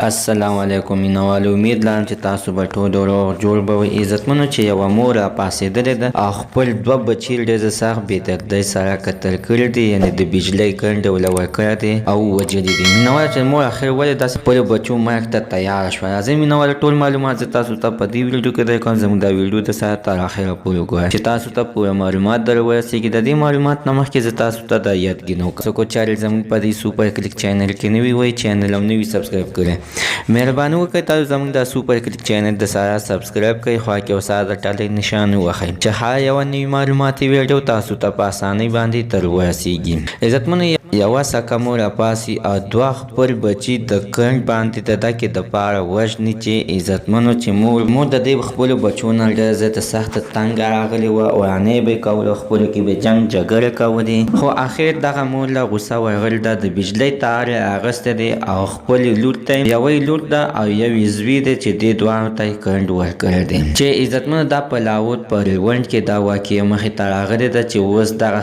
السلام علیکم مینوالو، امید لرم چې تاسو به ټول روغ جوړ به وئ. عزتمنو، چې یوه مور راپاڅېدلې ده او خپل دوه بچي ډېر سخت بېدردۍ سره قتل کړي دي، یعنې د بجلۍ کرنټ ورله ورکړی دی او ووژلي دي. مینوال چې مور اخر ولې داسې خپلو بچو مرګ ته تیاره شوه؟ راځئ مینوال ټول معلومات زه تاسو ته په دې ویډیو کې درکوم. زموږ دا ویډیو د سره تر اخره پورې وګورئ چې تاسو ته پوره معلومات در ورسېږي. د دې معلومات نه مخکې زه تاسو ته دا یادګینه وکړم، څوک چې زموږ په دې سوپر کلیک چینل کې نوي وئ، چینل هم نوي سبسکرایب کړئ. مهرباني وکړئ تاسو زموږ د سوپر کلیک چینل د سره سبسکرایب کړئ، خوا کې وساره د ټلۍ نشان ووهئ چې هر یوه نوي معلوماتي ویډیو تاسو ته په اسانۍ باندې تر ورسېږي. عزتمنو، یوه سکه مور راپاڅي او دوه خپل بچي د کرنټ باندې د ډکې دپاره وژني. چې عزتمنو چې مور د دې خپلو بچو نه ډېره زیاته سخته تنګه راغلې وه، ورانۍ به یې کولو، خپلو کې به جنګ جګړې کولې، خو اخر دغه مور له غوسه ورغلې ده، د بجلۍ تار یې اخیستی دی او خپلې لور ته یوه لور ده او یو زوی دی چې دې دواړو ته یې کرنټ ورکړی دی. چې عزتمنو دا په لاهور په ریونډ کې دا واقعه مخې ته راغلې ده چې اوس دغه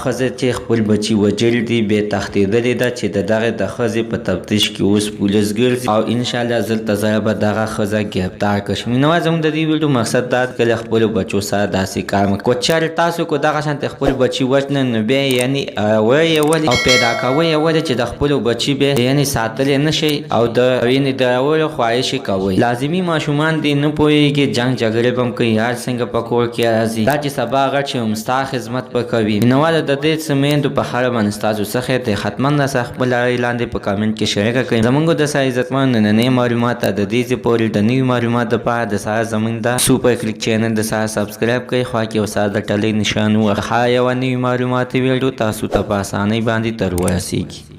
ښځه چې خپل بچي وژلي دي بیا تښتېدلې ده، چې د دغې د ښځې په تفتیش کې اوس پولیس ګرځي او انشاءالله دلته ځایه به دغه ښځه ګرفتار کړي. مینوال، زموږ د دې ویډیو مقصد دا دی که له خپلو بچو سره داسې کار مه کوئ. چېرې تاسو که دغه شانتې خپل بچي وژنئ نو بیا یعنې وړئ یې ولې او پیدا کوئ یې ولې چې د خپلو بچي بیا یعنې ساتلی نه شئ او د وینې د راوړلو خواهش یې کوئ. لازمي ماشومان دې نه پوهېږي، جنګ جګړې به هم کوي، هر څنګه په کور کې راځي، دا چې سبا غټ شي هم ستا خدمت به کوي. مینوالو، د دې څه میندو په اړه باندې ستاسو څه خیر دی؟ حتما راسره خپل رایې لاندې په کامنټ کې شریکه کړئ. زموږ د سره عزتمن نننۍ معلومات د دې ځای پورې د نوي معلومات دپاره د سره زموږ د سوپر کلیک چینل د سره سبسکرایب کړئ، خوا کې وساره د ټلۍ نشان ووهئ. هر یوه نوي معلوماتي ویډیو تاسو ته په اسانۍ باندې تر ورسېږي.